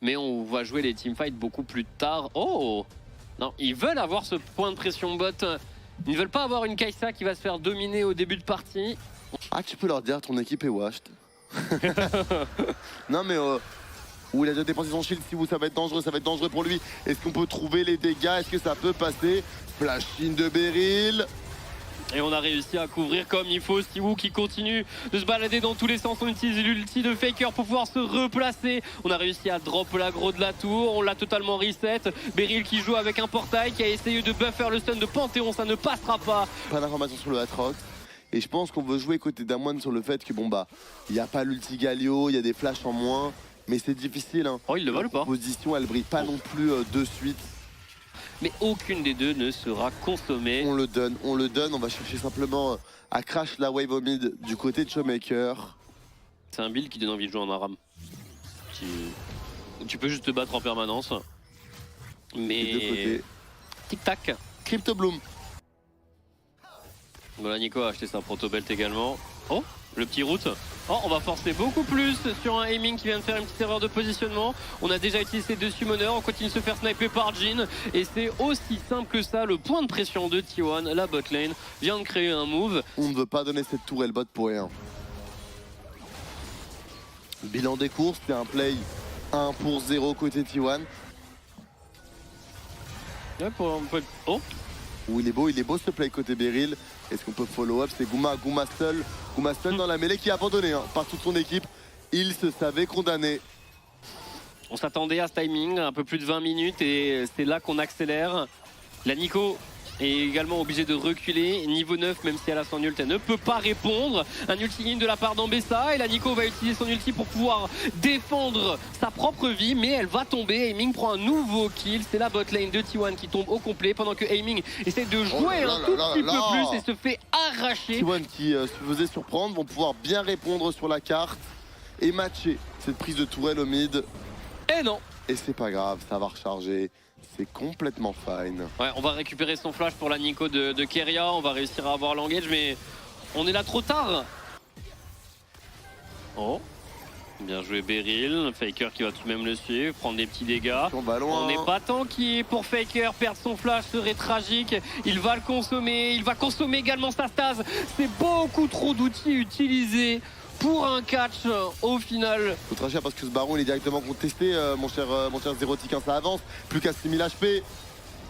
mais on va jouer les teamfights beaucoup plus tard. Oh non, ils veulent avoir ce point de pression bot. Ils ne veulent pas avoir une Kai'Sa qui va se faire dominer au début de partie. Ah, tu peux leur dire, ton équipe est washed. Non mais où il a déjà dépensé son shield, si vous ça va être dangereux pour lui. Est-ce qu'on peut trouver les dégâts? Est-ce que ça peut passer? Flash in de Beryl. Et on a réussi à couvrir comme il faut. Siwoo qui continue de se balader dans tous les sens. On utilise l'ulti de Faker pour pouvoir se replacer. On a réussi à drop l'aggro de la tour. On l'a totalement reset. Beryl qui joue avec un portail, qui a essayé de buffer le stun de Panthéon. Ça ne passera pas. Pas d'informations sur le Aatrox. Et je pense qu'on veut jouer côté Damwon sur le fait que bon bah, il n'y a pas l'ulti Galio, il y a des flashs en moins. Mais c'est difficile. Hein. Oh, il le vole ou pas? La position, elle brille pas non plus de suite. Mais aucune des deux ne sera consommée. On le donne. On va chercher simplement à crash la wave au mid du côté de Showmaker. C'est un build qui donne envie de jouer en Aram. Tu peux juste te battre en permanence. Mais... Et de côté, tic-tac. Crypto Bloom. Voilà, Nico a acheté sa proto-belt également. Oh, le petit route. Oh, on va forcer beaucoup plus sur un aiming qui vient de faire une petite erreur de positionnement. On a déjà utilisé deux summoners, on continue de se faire sniper par Jhin. Et c'est aussi simple que ça, le point de pression de T1, la bot lane, vient de créer un move. On ne veut pas donner cette tourelle bot pour rien. Bilan des courses, c'est un play 1 pour 0 côté T1. Ouais, oh, Où il est beau ce play côté Beryl. Est-ce qu'on peut follow up? C'est Guma seul dans la mêlée qui a abandonné par toute son équipe. Il se savait condamné. on s'attendait à ce timing, un peu plus de 20 minutes et c'est là qu'on accélère. La Nico est également obligée de reculer. Niveau 9, même si elle a son ult, elle ne peut pas répondre. Un ulti in de la part d'Ambessa et la Nico va utiliser son ulti pour pouvoir défendre sa propre vie, mais elle va tomber. Aiming prend un nouveau kill. C'est la bot lane de T1 qui tombe au complet pendant que Aiming essaie de jouer un tout petit peu plus et se fait arracher. T1 qui se faisait surprendre vont pouvoir bien répondre sur la carte et matcher cette prise de tourelle au mid. Et non. Et c'est pas grave, ça va recharger. C'est complètement fine. Ouais, on va récupérer son flash pour la Nico de Keria. On va réussir à avoir l'engage, mais on est là trop tard. Oh, bien joué Beryl. Faker qui va tout de même le suivre, prendre des petits dégâts. On n'est pas tanky pour Faker. Perdre son flash serait tragique. Il va le consommer. Il va consommer également sa stase. C'est beaucoup trop d'outils utilisés pour un catch au final. Faut très cher parce que ce baron il est directement contesté, mon cher Zerotic, ça avance. Plus qu'à 6000 HP.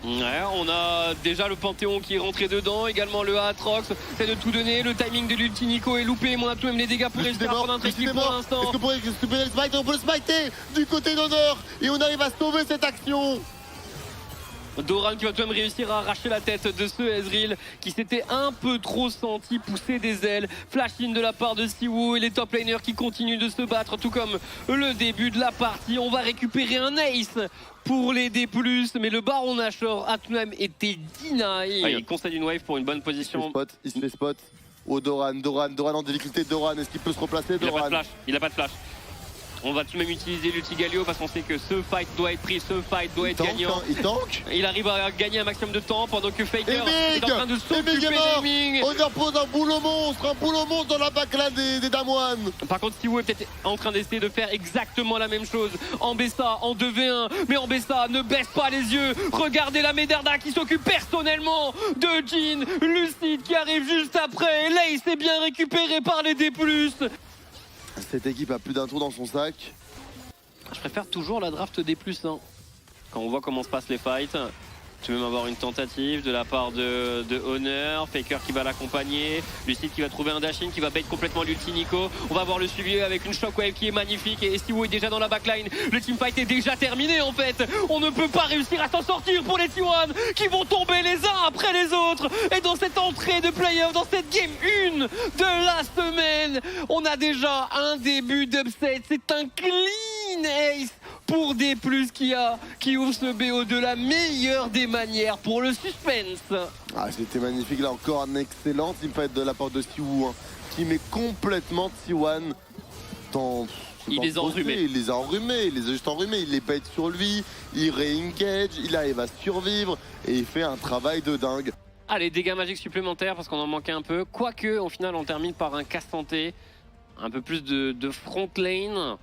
Ouais, on a déjà le Panthéon qui est rentré dedans, également le Aatrox, c'est de tout donner, le timing de l'ulti Nico est loupé, mais on a tout de même les dégâts pour réussir à prendre un tricky pour l'instant. Est-ce qu'on peut le smiter du côté d'honneur et on arrive à sauver cette action? Doran qui va tout de même réussir à arracher la tête de ce Ezreal qui s'était un peu trop senti pousser des ailes. Flash in de la part de Siwoo et les top laners qui continuent de se battre tout comme le début de la partie. On va récupérer un ace pour les D+, mais le Baron Nashor a tout de même été deny. Ah, il concède une wave pour une bonne position. Il se fait spot. Oh Doran en difficulté. Doran, est-ce qu'il peut se replacer? Il a pas de flash. On va tout de même utiliser l'ulti Galio parce qu'on sait que ce fight doit être pris, ce fight doit être gagnant. Il tank. Il arrive à gagner un maximum de temps pendant que Faker est en train de s'occuper d'Aiming. On pose un boulot monstre dans la backline des Damwon. Par contre, Siwoo est peut-être en train d'essayer de faire exactement la même chose. Ambessa en 2v1, mais Ambessa ne baisse pas les yeux. Regardez la Medarda qui s'occupe personnellement de Jhin. Lucide qui arrive juste après. Lace est bien récupéré par les D+. Cette équipe a plus d'un tour dans son sac. Je préfère toujours la draft des plus. Hein. Quand on voit comment se passent les fights, tu peux même avoir une tentative de la part de Honor. Faker qui va l'accompagner. Lucide qui va trouver un dash-in, qui va bait complètement l'ulti Nico. On va voir le suivi avec une shockwave qui est magnifique. Et Siwoo est déjà dans la backline. Le teamfight est déjà terminé en fait. On ne peut pas réussir à s'en sortir pour les T1 qui vont tomber les uns après les autres. Et dans cette entrée de playoff, dans cette game 1 de la semaine, on a déjà un début d'upset. C'est un clean ace pour D+, qui ouvre ce BO de la meilleure des manières pour le suspense. Ah, c'était magnifique, là encore un excellent teamfight de la part de Siwoo, qui met complètement T1 dans... Il les a enrhumés. Il les a juste enrhumés, il les bait sur lui, il re-engage, il arrive à survivre et il fait un travail de dingue. Allez, dégâts magiques supplémentaires parce qu'on en manquait un peu. Quoique, au final, on termine par un casse santé. Un peu plus de front lane.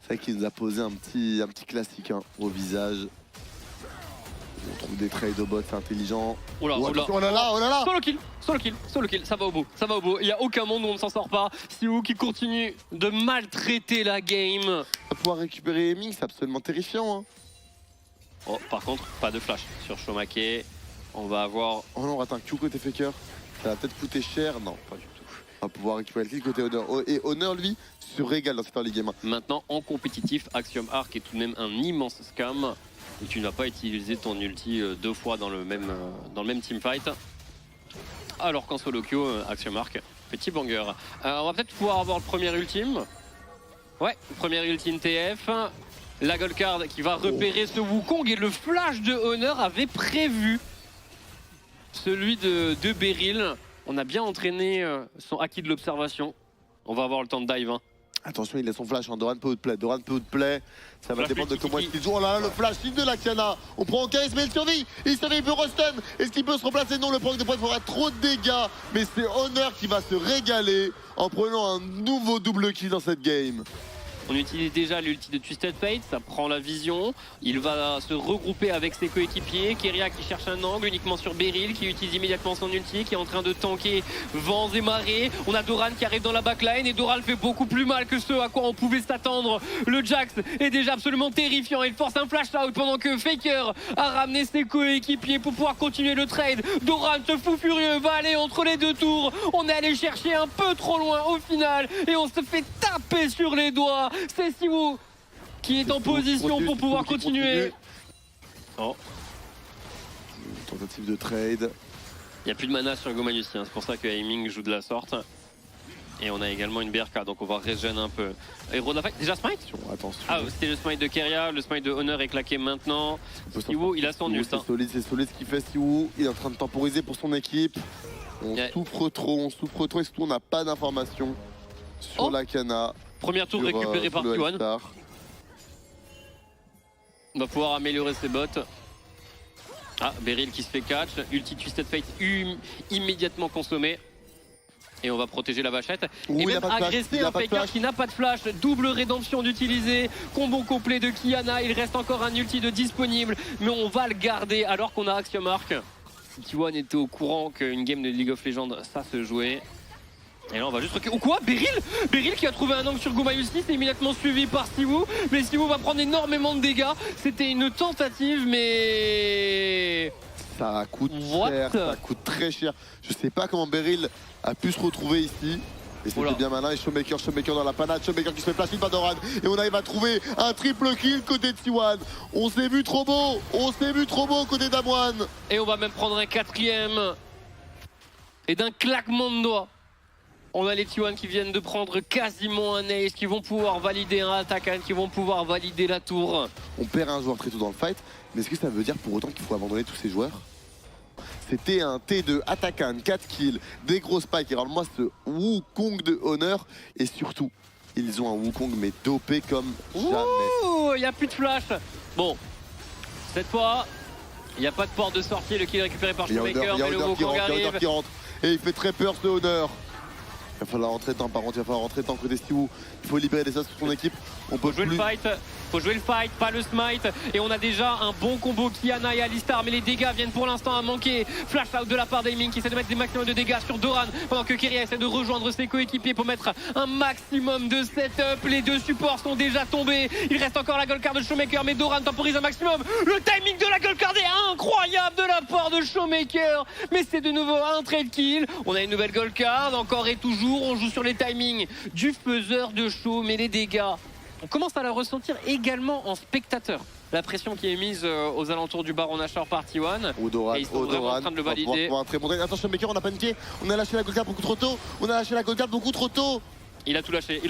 C'est vrai qu'il nous a posé un petit classique hein, au visage. On trouve des trades au bot, c'est intelligent. Oh là, Oh, oh là. attention, oh là là, oh là là. Solo kill, ça va au bout, ça va au bout. Il n'y a aucun monde où on ne s'en sort pas. Siou qui continue de maltraiter la game. On va pouvoir récupérer Hemming, c'est absolument terrifiant. Hein. Oh, par contre, pas de flash sur Shomake. On va avoir... Oh non, on rate un Q côté Faker. Ça va peut-être coûter cher. Non, pas du tout. On va pouvoir récupérer le kill côté Honor. Oh, et Honor, lui, se régale dans cette early game. Maintenant, en compétitif, Axiom Arc est tout de même un immense scam. Et tu ne vas pas utiliser ton ulti deux fois dans le même teamfight. Alors qu'en solo queue, Axiom Arc, petit banger. On va peut-être pouvoir avoir le premier ultime. Ouais, le premier ultime TF. La gold card qui va repérer ce Wukong et le flash de Honor avait prévu celui de Beryl. On a bien entraîné son acquis de l'observation. On va avoir le temps de dive. Hein. Attention, il a son flash, hein. Doran peut outplay. Doran peut outplay. Ça va Flash dépendre de play, comment tiki. il joue. Oh là là, le flash de la Kiana. On prend en charisme, mais il survit. Il survit, il peut restun. Est-ce qu'il peut se remplacer? Non, le proc de points fera trop de dégâts. Mais c'est Honor qui va se régaler en prenant un nouveau double kill dans cette game. On utilise déjà l'ulti de Twisted Fate, ça prend la vision. Il va se regrouper avec ses coéquipiers. Keria qui cherche un angle uniquement sur Beryl, qui utilise immédiatement son ulti, qui est en train de tanker vents et marées. On a Doran qui arrive dans la backline et Doran fait beaucoup plus mal que ce à quoi on pouvait s'attendre. Le Jax est déjà absolument terrifiant. Il force un flash out pendant que Faker a ramené ses coéquipiers pour pouvoir continuer le trade. Doran, ce fou furieux, va aller entre les deux tours. On est allé chercher un peu trop loin au final et on se fait taper sur les doigts. C'est Siwu qui est en position pour pouvoir continuer. Oh. Tentative de trade. Il n'y a plus de mana sur Gomayus, hein. C'est pour ça que Aiming joue de la sorte. Et on a également une BRK, donc on va régénérer un peu. Héros de la fight, déjà smite? Attention. Ah, c'était le smite de Keria, le smite de Honor est claqué maintenant. Siwu, il a son ult. C'est solide ce qu'il fait Siwu. Il est en train de temporiser pour son équipe. On souffre trop, et surtout on n'a pas d'informations sur la Kana. Première tour récupérée par T1. On va pouvoir améliorer ses bots. Ah, Beryl qui se fait catch. Ulti Twisted Fate immédiatement consommé. Et on va protéger la vachette. Et même agresser un Faker qui n'a pas de flash. Double rédemption d'utiliser. Combo complet de Kiana. Il reste encore un ulti de disponible. Mais on va le garder alors qu'on a Axiom Arc. Si T1 était au courant qu'une game de League of Legends, ça se jouait. Et là on va juste... Ou quoi? Beryl qui a trouvé un angle sur Gomayus, c'est immédiatement suivi par Siwu. Mais Siwu va prendre énormément de dégâts. C'était une tentative mais... Ça coûte cher, ça coûte très cher. Je sais pas comment Beryl a pu se retrouver ici. Et c'était bien malin. Et Showmaker dans la panade. Showmaker qui se fait placer par Doran. Et on arrive à trouver un triple kill côté de T1. On s'est vu trop beau. Côté d'Amoine. Et on va même prendre un quatrième. Et d'un claquement de doigts. On a les T1 qui viennent de prendre quasiment un ace, qui vont pouvoir valider un attaquant, qui vont pouvoir valider la tour. On perd un joueur très tôt dans le fight, mais est-ce que ça veut dire pour autant qu'il faut abandonner tous ces joueurs? C'était un T2 attaquant, 4 kills, des gros spikes. Alors moi, ce Wukong de Honor, et surtout, ils ont un Wukong mais dopé comme jamais. Ouh, il n'y a plus de flash. Bon, cette fois, il n'y a pas de porte de sortie. Le kill récupéré par Showmaker, mais le Wukong arrive. Qui rentre, et il fait très peur ce Honor. Il va falloir rentrer dedans, par contre, il va falloir rentrer dedans côté Siwu. Il faut libérer des as sur son équipe. On peut jouer le fight, faut jouer le fight, pas le smite. Et on a déjà un bon combo Kiana et Alistar, mais les dégâts viennent pour l'instant à manquer. Flash out de la part d'Aiming qui essaie de mettre des maximums de dégâts sur Doran, pendant que Keria essaie de rejoindre ses coéquipiers pour mettre un maximum de setup. Les deux supports sont déjà tombés. Il reste encore la gold card de Showmaker, mais Doran temporise un maximum. Le timing de la gold card est incroyable de la part de Showmaker. Mais c'est de nouveau un trade kill. On a une nouvelle gold card, encore et toujours. On joue sur les timings du faiseur de show, mais les dégâts, on commence à la ressentir également en spectateur. La pression qui est mise aux alentours du Baron Nashor par T1. Et ils sont vraiment en train de le valider. Attention, Maker, on a paniqué. On a lâché la gold card beaucoup trop tôt. Il a tout lâché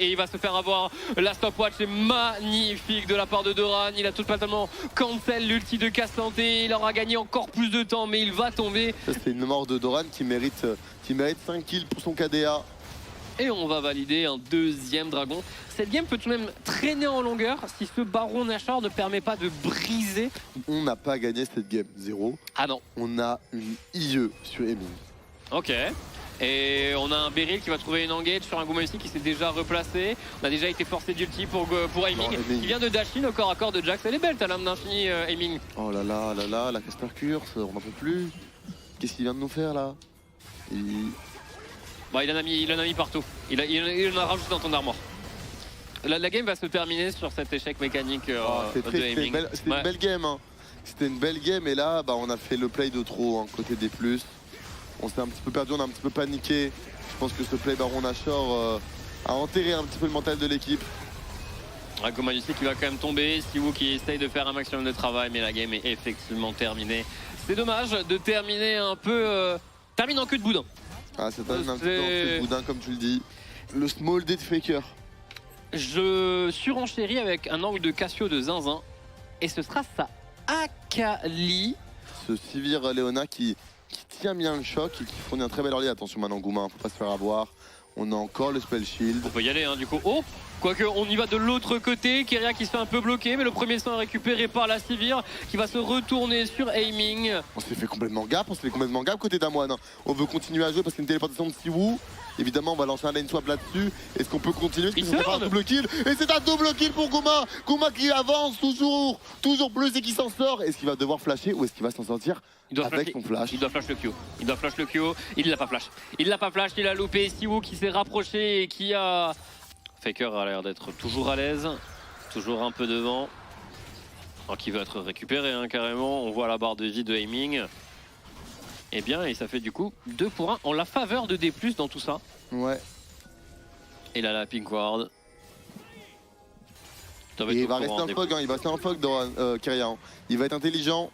et il va se faire avoir. La stopwatch est magnifique de la part de Doran. Il a totalement cancel l'ulti de Castanté. Il aura gagné encore plus de temps, mais il va tomber. C'est une mort de Doran qui mérite 5 kills pour son KDA. Et on va valider un deuxième dragon. Cette game peut tout de même traîner en longueur si ce Baron Nashor ne permet pas de briser. On n'a pas gagné cette game, 0. Ah non. On a une IE sur Hemming. Ok. Et on a un Beryl qui va trouver une engage sur un Guma aussi qui s'est déjà replacé. On a déjà été forcé d'ulti pour Aiming. Qui vient de dash in au corps à corps de Jax. Elle est belle ta lame d'infini Aiming. Oh là là, la caster curse, on n'en peut plus. Qu'est-ce qu'il vient de nous faire là? Bah, il en a mis partout. Il en a rajouté dans ton armoire. La game va se terminer sur cet échec mécanique de Aiming. C'était une belle game. Hein. C'était une belle game et là bah, on a fait le play de trop côté des plus. On s'est un petit peu perdu, on a un petit peu paniqué. Je pense que ce play Baron Nashor a enterré un petit peu le mental de l'équipe. Guma qui va quand même tomber, Siwoo qui essaye de faire un maximum de travail mais la game est effectivement terminée. C'est dommage de terminer un peu... termine en queue de boudin. Ah ça termine un petit peu en queue de boudin comme tu le dis. Le small D de Faker. Je surenchéris avec un angle de Cassio de zinzin et ce sera sa Akali. Ce Sivir Leona qui tient bien le choc et qui fournit un très bel early. Attention maintenant Guma, faut pas se faire avoir. On a encore le spell shield. On peut y aller du coup. Oh, quoique on y va de l'autre côté. Keria qui se fait un peu bloquer, mais le premier sang est récupéré par la Sivir qui va se retourner sur Aiming. On s'est fait complètement gap, côté Damwon. On veut continuer à jouer parce qu'il y a une téléportation de Siwoo. Évidemment, on va lancer un lane swap là-dessus. Est-ce qu'on peut continuer? Est-ce qu'on peut faire un double kill? Et c'est un double kill pour Guma. Guma qui avance toujours plus et qui s'en sort. Est-ce qu'il va devoir flasher ou est-ce qu'il va s'en sortir avec son flash? Il doit flash le Q. Il l'a pas flash. Il a loupé. Siwoo qui s'est rapproché et qui a... Faker a l'air d'être toujours à l'aise. Toujours un peu devant. Alors qu'il veut être récupéré carrément. On voit la barre de vie de Aiming. Et bien, et ça fait du coup 2 pour 1 en la faveur de D+, dans tout ça. Ouais. Et là, la Pink Ward. Il va rester en fog, dans Keria. Il va être intelligent.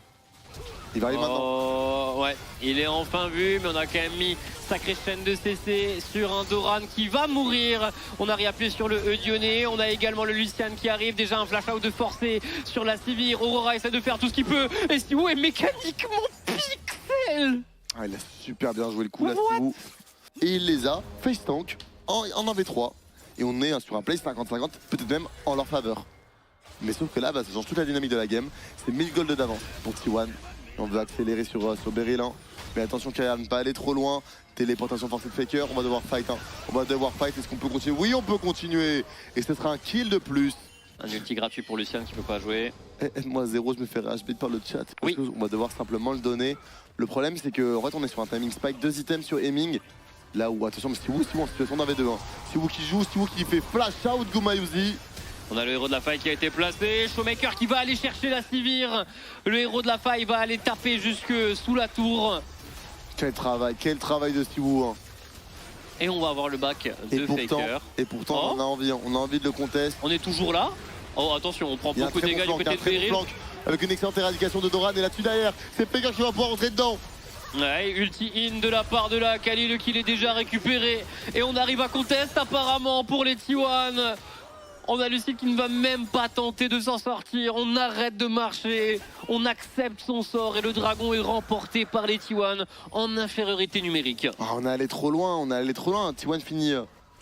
Il va arriver maintenant. Ouais, il est enfin vu, mais on a quand même mis sacrée chaîne de CC sur un Doran qui va mourir. On a réappuyé sur le E Dionné. On a également le Lucian qui arrive. Déjà un flash out de forcé sur la Sivir. Aurora essaie de faire tout ce qu'il peut. Et Siwoo est mécaniquement pixel. Ah, il a super bien joué le coup là, Siwoo. Et il les a face tank en 1v3. Et on est sur un play 50-50, peut-être même en leur faveur. Mais sauf que là, bah, ça change toute la dynamique de la game. C'est 1000 gold d'avance pour T1. On veut accélérer sur Beryl. Mais attention Keria à ne pas aller trop loin. Téléportation forcée de Faker. On va devoir fight. Est-ce qu'on peut continuer? Oui, on peut continuer. Et ce sera un kill de plus. Un ulti gratuit pour Lucian qui peut pas jouer. Aide-moi 0, je me fais rage par le chat. Parce qu'on va devoir simplement le donner. Le problème c'est que en fait on est sur un timing spike, 2 items sur Aiming. Là où attention, mais Siwoo en situation d'un V2. Siwoo qui joue, Siwoo qui fait flash out Gumayusi. On a le héros de la faille qui a été placé, Showmaker qui va aller chercher la Sivir. Le héros de la faille va aller taper jusque sous la tour. Quel travail de Siwoo. Et on va avoir le back de Faker. Et pourtant on a envie de le contest. On est toujours là. Oh attention, on prend beaucoup de dégâts du côté de Beryl. Avec une excellente éradication de Doran et là-dessus derrière, c'est Faker qui va pouvoir rentrer dedans. Ouais, ulti in de la part de la Akali, le kill est déjà récupéré. Et on arrive à contest apparemment pour les T1. On a Lucide qui ne va même pas tenter de s'en sortir. On arrête de marcher. On accepte son sort et le dragon est remporté par les T1 en infériorité numérique. Oh, on est allé trop loin. T1 finit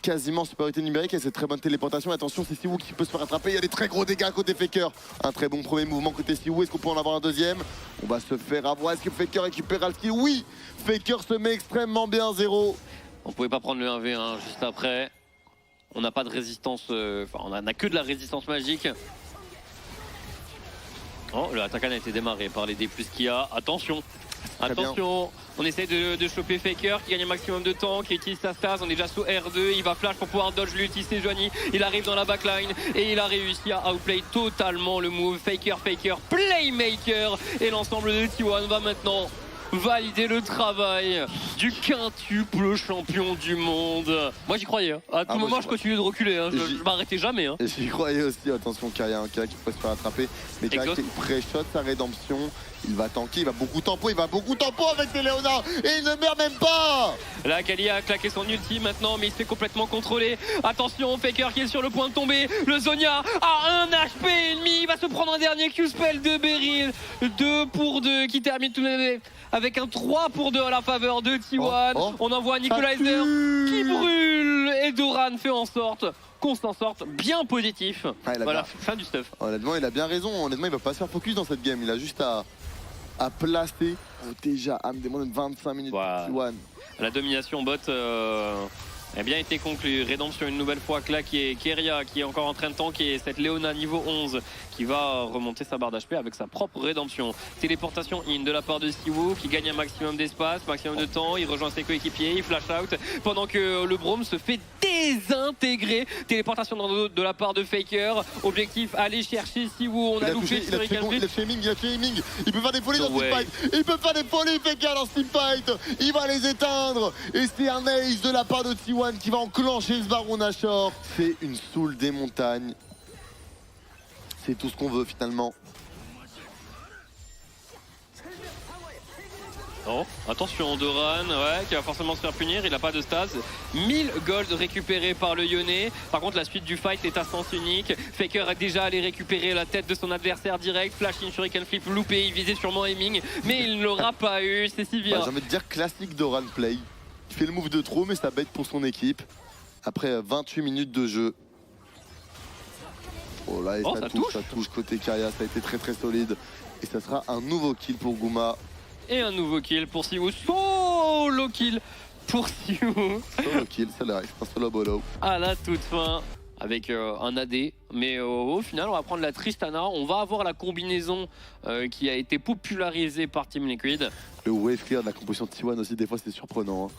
quasiment supériorité numérique et cette très bonne téléportation. Attention, c'est Siwoo qui peut se faire attraper. Il y a des très gros dégâts côté Faker. Un très bon premier mouvement côté Siwoo. Est-ce qu'on peut en avoir un deuxième? On va se faire avoir. Est-ce que Faker récupérera le skill? Oui, Faker se met extrêmement bien 0. On pouvait pas prendre le 1v1 juste après. On n'a pas de résistance, on n'a que de la résistance magique. Oh, l'attaque a été démarré par les D+ qu'il y a. Attention, on essaie de choper Faker qui gagne un maximum de temps, qui utilise sa stase. On est déjà sous R2, il va flash pour pouvoir dodge l'ulti Sejuani. Il arrive dans la backline et il a réussi à outplay totalement le move. Faker, playmaker. Et l'ensemble de T1 va maintenant valider le travail du quintuple champion du monde. Moi j'y croyais. À tout moment je continue de reculer. Je m'arrêtais jamais. J'y croyais aussi. Attention, Keria qui pourrait se faire attraper. Mais Keria qui pré-shot sa rédemption. Il va tanker, il va beaucoup tempo avec ses Leona. Et il ne meurt même pas. Là, Akali a claqué son ulti maintenant, mais il se fait complètement contrôler. Attention, Faker qui est sur le point de tomber. Le Zhonya a 1 HP et demi. Il va se prendre un dernier Q-spell de Beryl. 2 pour 2 qui termine tout de même avec un 3 pour 2 à la faveur de T1. On envoie Nicolizer qui brûle. Et Doran fait en sorte qu'on s'en sorte bien positif. Voilà, fin du stuff. Honnêtement, il a bien raison. Honnêtement, il va pas se faire focus dans cette game. Il a juste à à placer. Déjà, à me demander 25 minutes pour T1. La domination bot a bien été conclue. Rédemption une nouvelle fois claquée. Keria qui est encore en train de tanker. Cette Leona niveau 11 qui va remonter sa barre d'HP avec sa propre rédemption. Téléportation in de la part de Siwoo qui gagne un maximum d'espace, maximum de temps. Il rejoint ses coéquipiers, il flash out pendant que le Braum se fait désintégrer. Téléportation de la part de Faker. Objectif, aller chercher Siwoo. On a loupé il a shaming. Il peut faire des folies dans Teamfight. Il peut faire des folies, Faker, dans Teamfight. Il va les éteindre. Et c'est un ace de la part de T1 qui va enclencher ce Baron Nashor. C'est une soul des montagnes. C'est tout ce qu'on veut finalement. Oh, attention, Doran, qui va forcément se faire punir, il n'a pas de stats. 1000 gold récupérés par le Yone. Par contre, la suite du fight est à sens unique. Faker a déjà allé récupérer la tête de son adversaire direct. Flash in Shuriken Flip loupé, il visait sûrement aiming, mais il ne l'aura pas eu, c'est Sivir. J'ai envie de dire classique Doran play. Il fait le move de trop, mais ça bête pour son équipe. Après 28 minutes de jeu. Oh là, et ça touche côté Keria, ça a été très solide. Et ça sera un nouveau kill pour Guma. Et un nouveau kill pour Siwoo. Solo kill pour Siwoo. Solo kill, ça l'arrive, un solo bolo. À la toute fin, avec un AD. Mais au final, on va prendre la Tristana. On va avoir la combinaison qui a été popularisée par Team Liquid. Le wave clear de la composition de T1 aussi, des fois, c'est surprenant. Hein.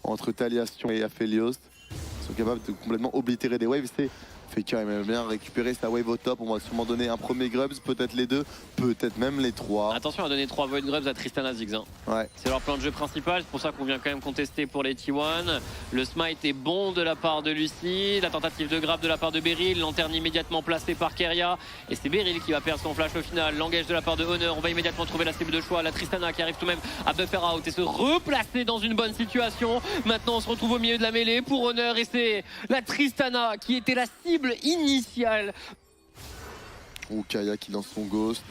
Entre Taliation et Aphelios, ils sont capables de complètement oblitérer des waves. C'est Faker aime bien récupérer sa wave au top. On va sûrement donner un premier Grubs, peut-être les deux, peut-être même les trois. Attention à donner 3 Void Grubs à Tristana Ziggs. Hein. Ouais. C'est leur plan de jeu principal, c'est pour ça qu'on vient quand même contester pour les T1. Le smite est bon de la part de Lucie. La tentative de grab de la part de Beryl. Lanterne immédiatement placée par Keria. Et c'est Beryl qui va perdre son flash au final. L'engage de la part de Honor. On va immédiatement trouver la cible de choix. La Tristana qui arrive tout de même à buffer out et se replacer dans une bonne situation. Maintenant on se retrouve au milieu de la mêlée pour Honor. Et c'est la Tristana qui était la cible initiale. Ou Kaya qui lance son ghost.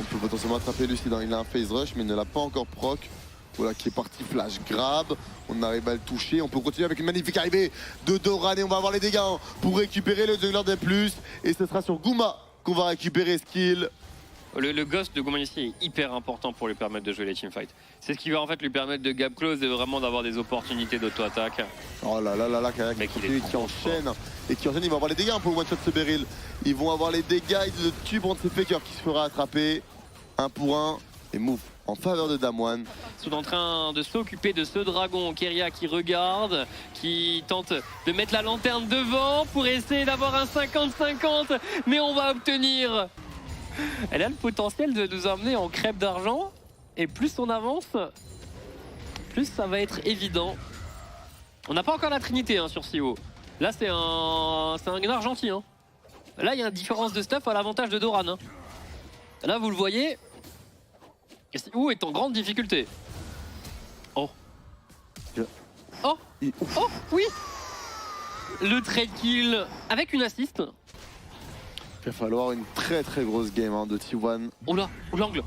On peut potentiellement attraper Lucie. Il a un phase rush mais il ne l'a pas encore proc. Voilà qui est parti flash grab. On arrive à le toucher. On peut continuer avec une magnifique arrivée de Doran et on va avoir les dégâts pour récupérer le jungler des plus. Et ce sera sur Guma qu'on va récupérer ce kill. Le ghost de Guma ici est hyper important pour lui permettre de jouer les teamfights. C'est ce qui va en fait lui permettre de gap close et vraiment d'avoir des opportunités d'auto-attaque. Oh là là là là, Kaya qui enchaîne. Et qui enchaîne, il va avoir les dégâts pour le one-shot ce Beryl. Ils vont avoir les dégâts, il le tue contre ses Faker qui se fera attraper. 1 pour 1 et move en faveur de Damwon. Ils sont en train de s'occuper de ce dragon. Keria qui regarde, qui tente de mettre la lanterne devant pour essayer d'avoir un 50-50. Mais on va obtenir. Elle a le potentiel de nous emmener en crêpe d'argent. Et plus on avance, plus ça va être évident. On n'a pas encore la trinité sur Siwoo. Là c'est un Gnar gentil. Hein. Là il y a une différence de stuff à l'avantage de Doran. Hein. Là vous le voyez, Siwoo est en grande difficulté. Oh. Oh. Oh oui. Le trade kill avec une assist. Il va falloir une très grosse game de T1. Oh là, l'angle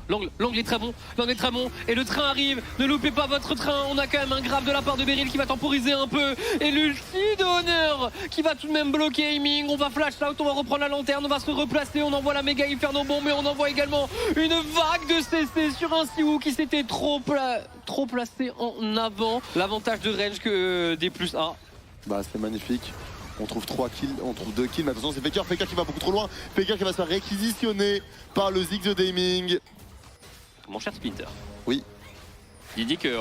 est très bon, l'angle est très bon. Et le train arrive, ne loupez pas votre train. On a quand même un grab de la part de Beryl qui va temporiser un peu. Et l'ulti de Honor qui va tout de même bloquer aiming. On va flash out, on va reprendre la lanterne, on va se replacer. On envoie la méga Inferno bomb, mais on envoie également une vague de CC sur un Siwoo qui s'était trop placé en avant. L'avantage de range que des plus A. Bah c'est magnifique. On trouve 3 kills, on trouve 2 kills, mais attention c'est Faker qui va beaucoup trop loin. Faker qui va se faire réquisitionner par le Ziggs de Daming. Mon cher Splinter. Oui. Il dit que...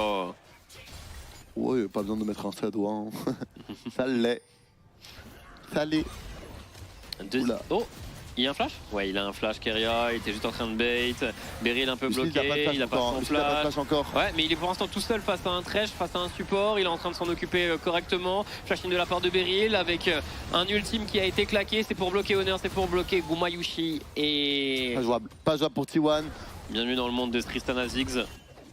Ouais, pas besoin de mettre un shadow. Hein. Ça l'est. Ça l'est. Oh, il y a un flash? Ouais, il a un flash Keria, il était juste en train de bait. Beryl un peu bloqué, il a pas son flash. Encore. Ouais, mais il est pour l'instant tout seul face à un Thresh, face à un support. Il est en train de s'en occuper correctement. Flashing de la part de Beryl avec un ultime qui a été claqué. C'est pour bloquer Honor, c'est pour bloquer Gumayushi et... Pas jouable pour T1. Bienvenue dans le monde de Tristana Ziggs.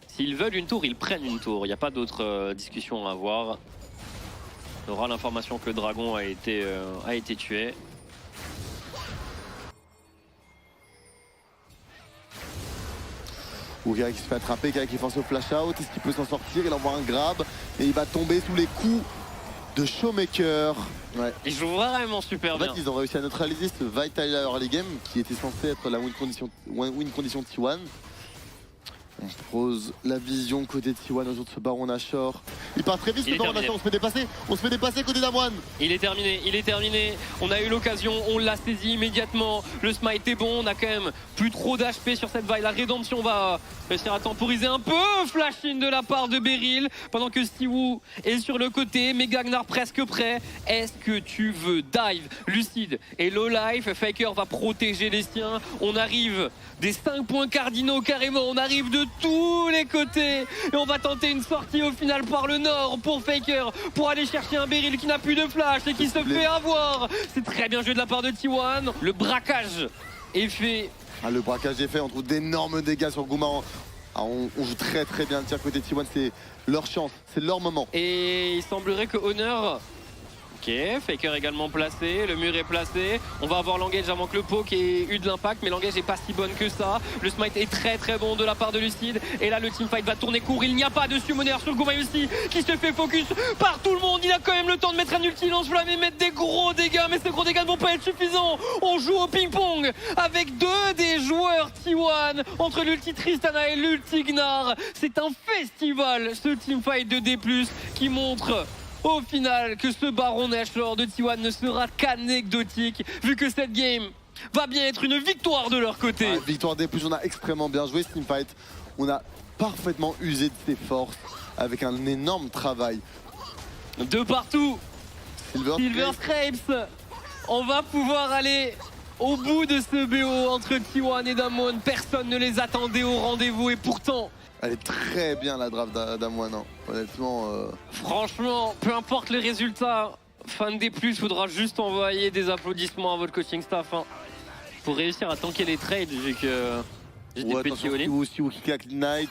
S'ils veulent une tour, ils prennent une tour. Il n'y a pas d'autre discussion à avoir. On aura l'information que le dragon a été tué. Ou Keria qui se fait attraper, Keria qui force au flash out, est-ce qu'il peut s'en sortir? Il envoie un grab et il va tomber sous les coups de Showmaker. Ouais. Il joue vraiment super bien. En fait, ils ont réussi à neutraliser ce Vital Early Game qui était censé être la win condition T1. On pose la vision côté T1 autour de ce baron Nashor. Il part très vite ce baron Nashor, on se fait dépasser côté Damwon. Il est terminé. On a eu l'occasion, on l'a saisi immédiatement. Le smite est bon, on a quand même plus trop d'HP sur cette vaille. La rédemption va réussir à temporiser un peu. Flash-in de la part de Beryl pendant que Siwoo est sur le côté. Megagnar presque prêt. Est-ce que tu veux dive? Lucide et low life. Faker va protéger les siens. On arrive des 5 points cardinaux carrément. On arrive de tous les côtés et on va tenter une sortie au final par le nord pour Faker pour aller chercher un Beryl qui n'a plus de flash et qui se fait avoir. C'est très bien joué de la part de T1. Le braquage est fait. Le braquage est fait, on trouve d'énormes dégâts sur Guma. On joue très bien le tir côté T1, c'est leur chance, c'est leur moment. Et il semblerait que Honor... Ok, Faker également placé, le mur est placé. On va avoir l'engage avant que le poke ait eu de l'impact, mais l'engage n'est pas si bonne que ça. Le smite est très bon de la part de Lucide. Et là, le teamfight va tourner court. Il n'y a pas de summoner sur le Guma aussi qui se fait focus par tout le monde. Il a quand même le temps de mettre un ulti lance-flamme et mettre des gros dégâts, mais ces gros dégâts ne vont pas être suffisants. On joue au ping-pong avec deux des joueurs T1 entre l'ulti Tristana et l'ulti Gnar. C'est un festival, ce teamfight de D+, qui montre au final que ce baron Nashor de T1 ne sera qu'anecdotique, vu que cette game va bien être une victoire de leur côté. Victoire des plus, on a extrêmement bien joué ce teamfight. On a parfaitement usé de ses forces avec un énorme travail. De partout, Silver Scrapes. On va pouvoir aller au bout de ce BO entre T1 et Damwon. Personne ne les attendait au rendez-vous et pourtant... Elle est très bien la draft d'Amwan, hein. Honnêtement. Franchement, peu importe les résultats, fan des plus, faudra juste envoyer des applaudissements à votre coaching staff hein, pour réussir à tanker les trades vu que j'ai des petits all-in. Siwoo qui claque Knight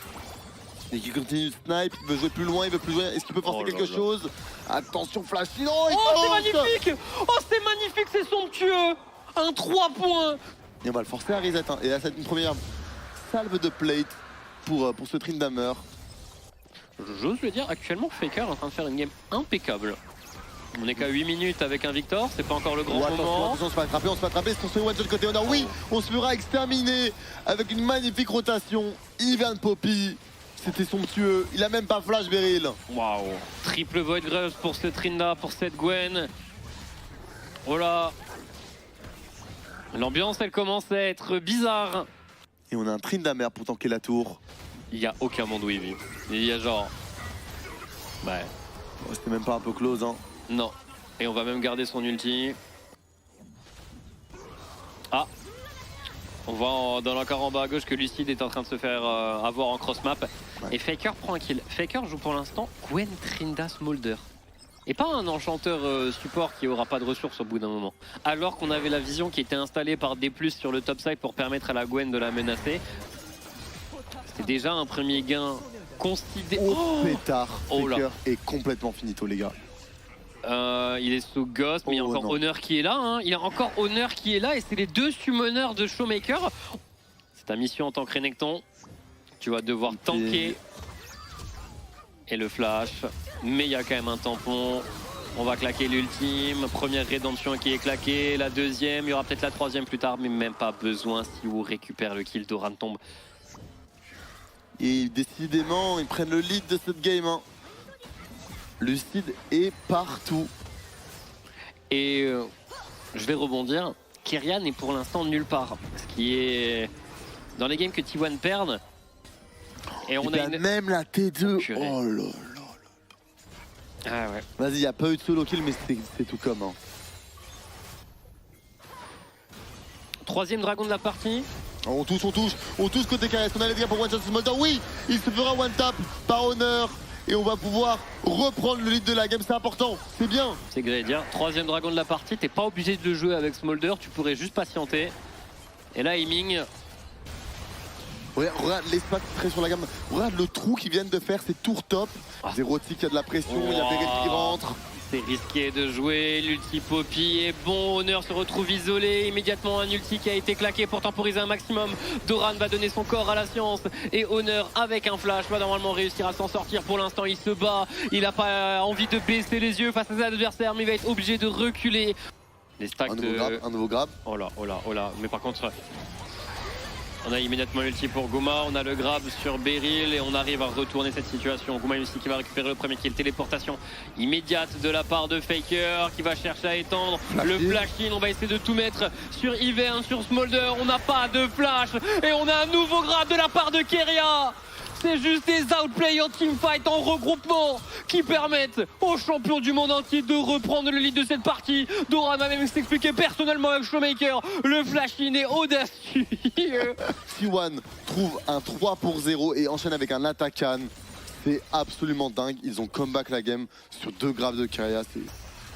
et qui continue de snipe, il veut jouer plus loin, Est-ce qu'il peut forcer quelque chose? Attention, flash, sinon il c'est magnifique! Oh, c'est magnifique, c'est somptueux! Un 3 points! Et on va le forcer à reset, hein. Et là, c'est une première salve de plate pour ce Tryndamere. J'ose le dire, actuellement Faker est en train de faire une game impeccable. On est qu'à 8 minutes avec un Victor, c'est pas encore le grand moment. Attention, on se fait attraper, c'est sur one shot côté Honor. Oui, on se fera exterminer avec une magnifique rotation. Ivan Poppy, c'était somptueux, il a même pas flash Beryl. Waouh, triple Void Grubs pour ce Trinda, pour cette Gwen. Voilà. L'ambiance elle commence à être bizarre. Et on a un Tryndamere pour tanker la tour. Il n'y a aucun monde où il vit. Il y a genre... Ouais. C'était même pas un peu close, hein. Non. Et on va même garder son ulti. Ah. On voit dans l'encart en bas à gauche que Lucide est en train de se faire avoir en cross-map. Ouais. Et Faker prend un kill. Faker joue pour l'instant Gwen, Trinda, Smolder. Et pas un enchanteur support qui aura pas de ressources au bout d'un moment. Alors qu'on avait la vision qui était installée par D+, sur le top side pour permettre à la Gwen de la menacer. C'était déjà un premier gain considéré. Oh, pétard. Faker est complètement finito, les gars. Il est sous Ghost, mais il y a encore Honor qui est là. Hein. Il y a encore Honor qui est là et c'est les deux summoners de Showmaker. C'est ta mission en tant que Renekton. Tu vas devoir tanker. Et le flash. Mais il y a quand même un tampon. On va claquer l'ultime. Première rédemption qui est claquée. La deuxième. Il y aura peut-être la troisième plus tard. Mais même pas besoin. Siwoo récupère le kill. Doran tombe. Et décidément, ils prennent le lead de cette game. Hein. Lucide est partout. Et je vais rebondir. Kyrian est pour l'instant nulle part. Ce qui est dans les games que T1 perdent. Et on a même la T2. Oh là là. Ah ouais. Vas-y, il n'y a pas eu de solo kill, mais c'est tout comme. Hein. Troisième dragon de la partie. On touche côté KS. On a les dégâts pour one shot Smolder. Oui, il se fera one tap par Honor. Et on va pouvoir reprendre le lead de la game, c'est important, c'est bien. C'est Grédia. Troisième dragon de la partie, t'es pas obligé de le jouer avec Smolder, tu pourrais juste patienter. Et là, aiming. Regarde l'espace qui traîne sur la gamme. Regarde le trou qu'ils viennent de faire, c'est tour top. Zéro tic, il y a de la pression, il y a Beryl qui rentre. C'est risqué de jouer, l'ulti Poppy est bon, Honor se retrouve isolé, immédiatement un ulti qui a été claqué pour temporiser un maximum. Doran va donner son corps à la science et Honor avec un flash va normalement réussir à s'en sortir. Pour l'instant il se bat, il n'a pas envie de baisser les yeux face à ses adversaires mais il va être obligé de reculer. Les stacks un nouveau grab. Oh là, mais par contre... On a immédiatement l'ulti pour Guma, on a le grab sur Beryl et on arrive à retourner cette situation. Guma aussi qui va récupérer le premier kill, téléportation immédiate de la part de Faker qui va chercher à étendre le flash in. On va essayer de tout mettre sur Ivern, sur Smolder, on n'a pas de flash et on a un nouveau grab de la part de Keria. C'est juste des outplays en teamfight, en regroupement qui permettent aux champions du monde entier de reprendre le lead de cette partie. Doran va même s'expliquer personnellement avec Showmaker. Le flash-in est audacieux. T1 trouve un 3-0 et enchaîne avec un attaquant. C'est absolument dingue. Ils ont comeback la game sur 2 grabs de Keria. C'est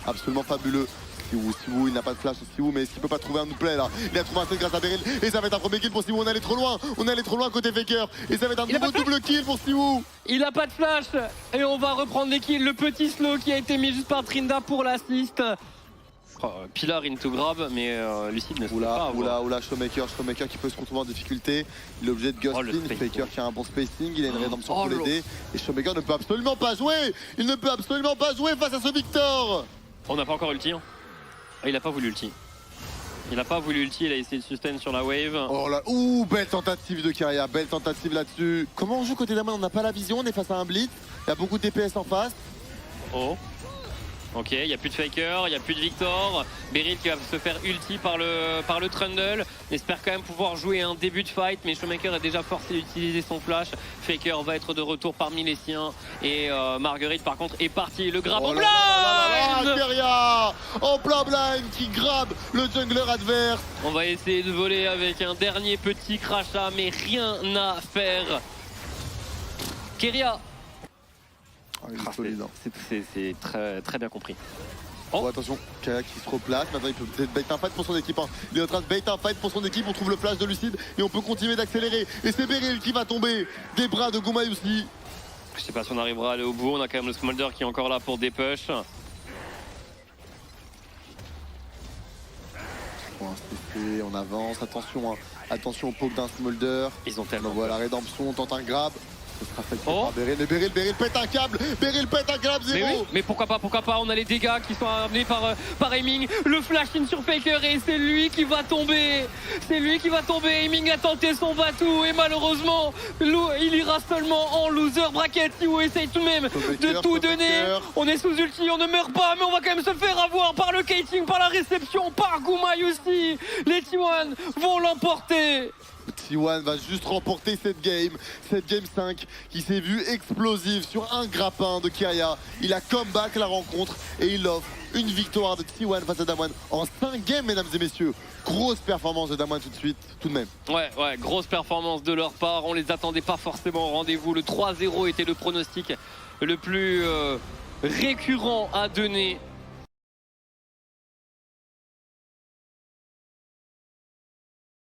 absolument fabuleux. Siwoo, il n'a pas de flash Siwoo, mais est-ce qu'il peut pas trouver un outplay là? Il a trouvé un set grâce à Beryl et ça va être un premier kill pour Siwoo. On est allé trop loin côté Faker et ça va être un nouveau double kill pour Siwoo. Il a pas de flash et on va reprendre les kills. Le petit slow qui a été mis juste par Trinda pour l'assist. Pilar into grab, mais Lucide ne se pas. Oula, Showmaker qui peut se retrouver en difficulté. Il est obligé de Ghost in. Faker qui a un bon spacing, il a une rédemption pour l'aider. Et Showmaker ne peut absolument pas jouer. Il ne peut absolument pas jouer face à ce Victor. On n'a pas encore ulti. Il a pas voulu ulti. Il a essayé de sustain sur la wave. Oh là, belle tentative de Keria, belle tentative là-dessus. Comment on joue côté Damwon? On n'a pas la vision, on est face à un blitz. Il y a beaucoup de DPS en face. Oh. Ok, il n'y a plus de Faker, il n'y a plus de Victor. Beryl qui va se faire ulti par le Trundle. On espère quand même pouvoir jouer un début de fight, mais Showmaker est déjà forcé d'utiliser son flash. Faker va être de retour parmi les siens. Et Marguerite par contre est partie. Le grab en blind. Keria en plein blind qui grabe le jungler adverse. On va essayer de voler avec un dernier petit crachat, mais rien à faire. Keria. C'est très bien compris. Oh, attention, Keria qui se replace. Maintenant, il peut peut-être bait un fight pour son équipe. Il est en train de bait un fight pour son équipe. On trouve le flash de Lucide et on peut continuer d'accélérer. Et c'est Beryl qui va tomber des bras de Guma aussi. Je sais pas si on arrivera à aller au bout. On a quand même le Smolder qui est encore là pour des push. On avance. Attention au poke d'un Smolder. Ils ont tellement. On voit la rédemption. On tente un grab. Ce sera fait par Beryl. Mais Beryl pète un câble. Beryl pète un câble, zéro. Mais pourquoi pas. On a les dégâts qui sont amenés par Aiming. Le flash in sur Faker et c'est lui qui va tomber. Aiming a tenté son batou et malheureusement, il ira seulement en loser bracket. Siwoo essaye tout de même de tout donner. On est sous ulti, on ne meurt pas, mais on va quand même se faire avoir par le kiting, par la réception, par Guma aussi. Les T1 vont l'emporter. T1 va juste remporter cette game 5 qui s'est vue explosive sur un grappin de Keria. Il a comeback la rencontre et il offre une victoire de T1 face à Damwon en 5 games, mesdames et messieurs. Grosse performance de Damwon tout de suite, tout de même. Ouais, grosse performance de leur part. On les attendait pas forcément au rendez-vous. Le 3-0 était le pronostic le plus récurrent à donner.